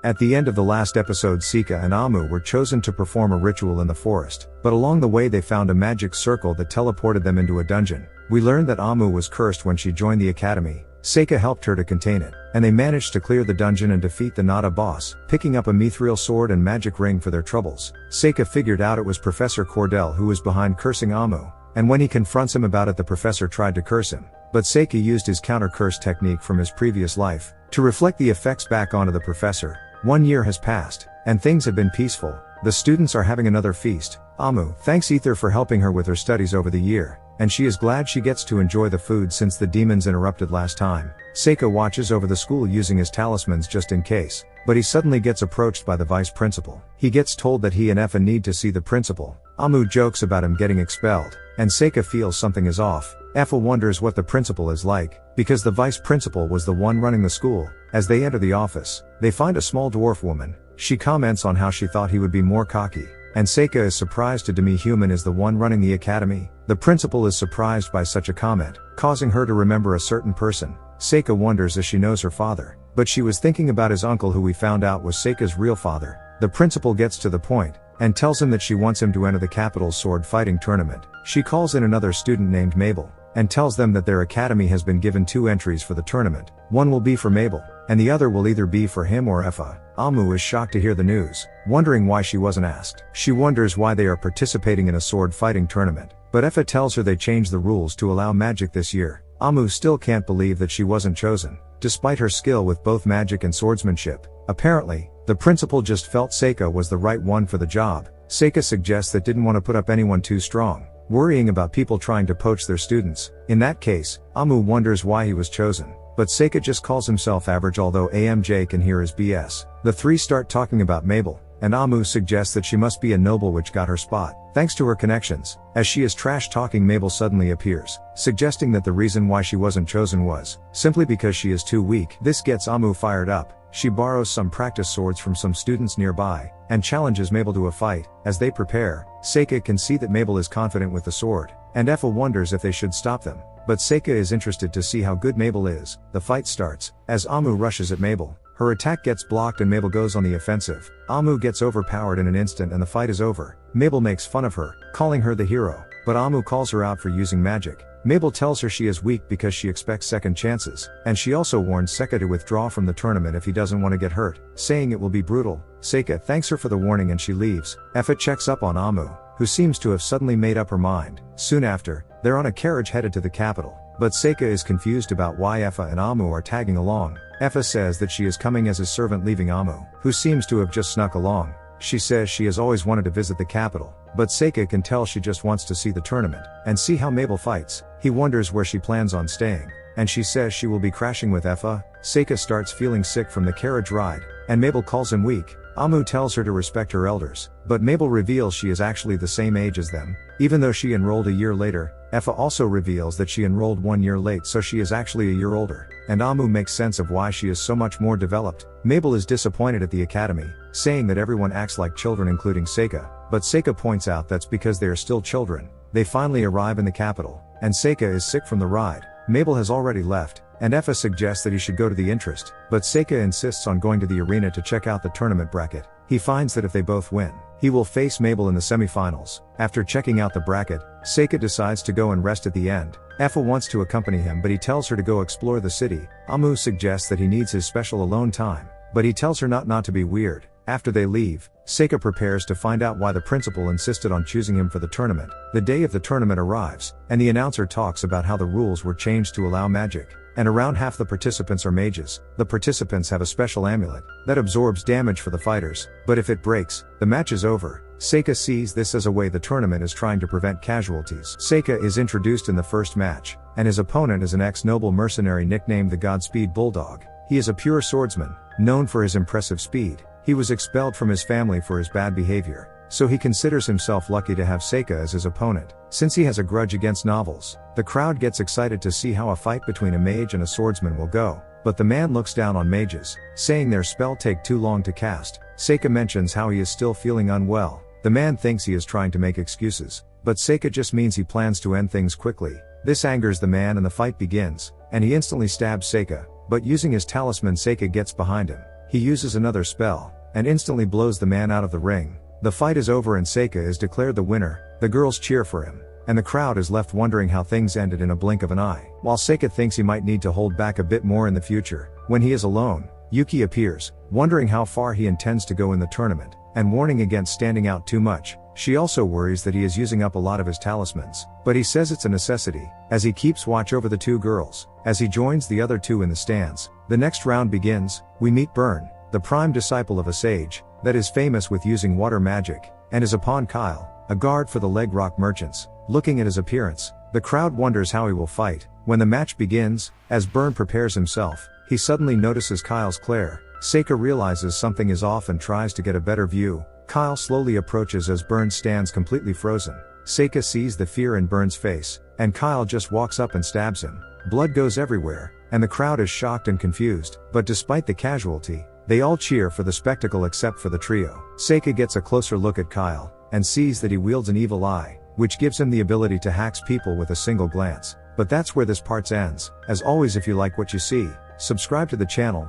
At the end of the last episode, Sika and Amu were chosen to perform a ritual in the forest, but along the way they found a magic circle that teleported them into a dungeon. We learned that Amu was cursed when she joined the academy. Seika helped her to contain it, and they managed to clear the dungeon and defeat the Nada boss, picking up a mithril sword and magic ring for their troubles. Seika figured out it was Professor Cordell who was behind cursing Amu, and when he confronts him about it, the professor tried to curse him. But Seika used his counter-curse technique from his previous life to reflect the effects back onto the professor. 1 year has passed, and things have been peaceful. The students are having another feast. Amu thanks Ether for helping her with her studies over the year, and she is glad she gets to enjoy the food since the demons interrupted last time. Seika watches over the school using his talismans just in case, but he suddenly gets approached by the vice principal. He gets told that he and Effa need to see the principal. Amu jokes about him getting expelled, and Seika feels something is off. Effa wonders what the principal is like, because the vice principal was the one running the school. As they enter the office, they find a small dwarf woman. She comments on how she thought he would be more cocky, and Seika is surprised to deem human is the one running the academy. The principal is surprised by such a comment, causing her to remember a certain person. Seika wonders as she knows her father, but she was thinking about his uncle who we found out was Seika's real father. The principal gets to the point, and tells him that she wants him to enter the capital's sword fighting tournament. She calls in another student named Mabel, and tells them that their academy has been given 2 entries for the tournament. One will be for Mabel, and the other will either be for him or Effa. Amu is shocked to hear the news, wondering why she wasn't asked. She wonders why they are participating in a sword fighting tournament, but Effa tells her they changed the rules to allow magic this year. Amu still can't believe that she wasn't chosen, despite her skill with both magic and swordsmanship. Apparently, the principal just felt Seika was the right one for the job. Seika suggests that didn't want to put up anyone too strong, worrying about people trying to poach their students. In that case, Amu wonders why he was chosen, but Seika just calls himself average, although AMJ can hear his BS. The three start talking about Mabel, and Amu suggests that she must be a noble which got her spot, thanks to her connections. As she is trash-talking, Mabel suddenly appears, suggesting that the reason why she wasn't chosen was simply because she is too weak. This gets Amu fired up. She borrows some practice swords from some students nearby, and challenges Mabel to a fight. As they prepare, Seika can see that Mabel is confident with the sword, and Effa wonders if they should stop them. But Seika is interested to see how good Mabel is. The fight starts. As Amu rushes at Mabel, her attack gets blocked and Mabel goes on the offensive. Amu gets overpowered in an instant and the fight is over. Mabel makes fun of her, calling her the hero, but Amu calls her out for using magic. Mabel tells her she is weak because she expects second chances, and she also warns Seika to withdraw from the tournament if he doesn't want to get hurt, saying it will be brutal. Seika thanks her for the warning and she leaves. Effa checks up on Amu, who seems to have suddenly made up her mind. Soon after, they're on a carriage headed to the capital, but Seika is confused about why Effa and Amu are tagging along. Effa says that she is coming as his servant, leaving Amu, who seems to have just snuck along. She says she has always wanted to visit the capital, but Seika can tell she just wants to see the tournament, and see how Mabel fights. He wonders where she plans on staying, and she says she will be crashing with Effa. Seika starts feeling sick from the carriage ride, and Mabel calls him weak. Amu tells her to respect her elders, but Mabel reveals she is actually the same age as them, even though she enrolled a year later. Effa also reveals that she enrolled 1 year late, so she is actually a year older, and Amu makes sense of why she is so much more developed. Mabel is disappointed at the academy, saying that everyone acts like children including Seika, but Seika points out that's because they are still children. They finally arrive in the capital, and Seika is sick from the ride. Mabel has already left, and Effa suggests that he should go to the interest, but Seika insists on going to the arena to check out the tournament bracket. He finds that if they both win, he will face Mabel in the semifinals. After checking out the bracket, Seika decides to go and rest at the end. Effa wants to accompany him, but he tells her to go explore the city. Amu suggests that he needs his special alone time, but he tells her not to be weird. After they leave, Seika prepares to find out why the principal insisted on choosing him for the tournament. The day of the tournament arrives, and the announcer talks about how the rules were changed to allow magic, and around half the participants are mages. The participants have a special amulet that absorbs damage for the fighters, but if it breaks, the match is over. Seika sees this as a way the tournament is trying to prevent casualties. Seika is introduced in the first match, and his opponent is an ex-noble mercenary nicknamed the Godspeed Bulldog. He is a pure swordsman, known for his impressive speed. He was expelled from his family for his bad behavior, so he considers himself lucky to have Seika as his opponent, since he has a grudge against novels. The crowd gets excited to see how a fight between a mage and a swordsman will go, but the man looks down on mages, saying their spell take too long to cast. Seika mentions how he is still feeling unwell. The man thinks he is trying to make excuses, but Seika just means he plans to end things quickly. This angers the man and the fight begins, and he instantly stabs Seika, but using his talisman Seika gets behind him. he uses another spell, and instantly blows the man out of the ring. The fight is over and Saikyou is declared the winner. The girls cheer for him, and the crowd is left wondering how things ended in a blink of an eye. While Saikyou thinks he might need to hold back a bit more in the future, when he is alone, Yuki appears, wondering how far he intends to go in the tournament, and warning against standing out too much. She also worries that he is using up a lot of his talismans, but he says it's a necessity, as he keeps watch over the two girls. As he joins the other two in the stands, the next round begins. We meet Burn, the prime disciple of a sage, that is famous with using water magic, and is upon Kyle, a guard for the leg rock merchants. Looking at his appearance, the crowd wonders how he will fight. When the match begins, as Burn prepares himself, he suddenly notices Kyle's Claire. Saikyou realizes something is off and tries to get a better view. Kyle slowly approaches as Burn stands completely frozen. Saikyou sees the fear in Burn's face, and Kyle just walks up and stabs him. Blood goes everywhere, and the crowd is shocked and confused, but despite the casualty, they all cheer for the spectacle except for the trio. Saikyou gets a closer look at Kyle, and sees that he wields an evil eye, which gives him the ability to hack people with a single glance. But that's where this part ends. As always, if you like what you see, subscribe to the channel,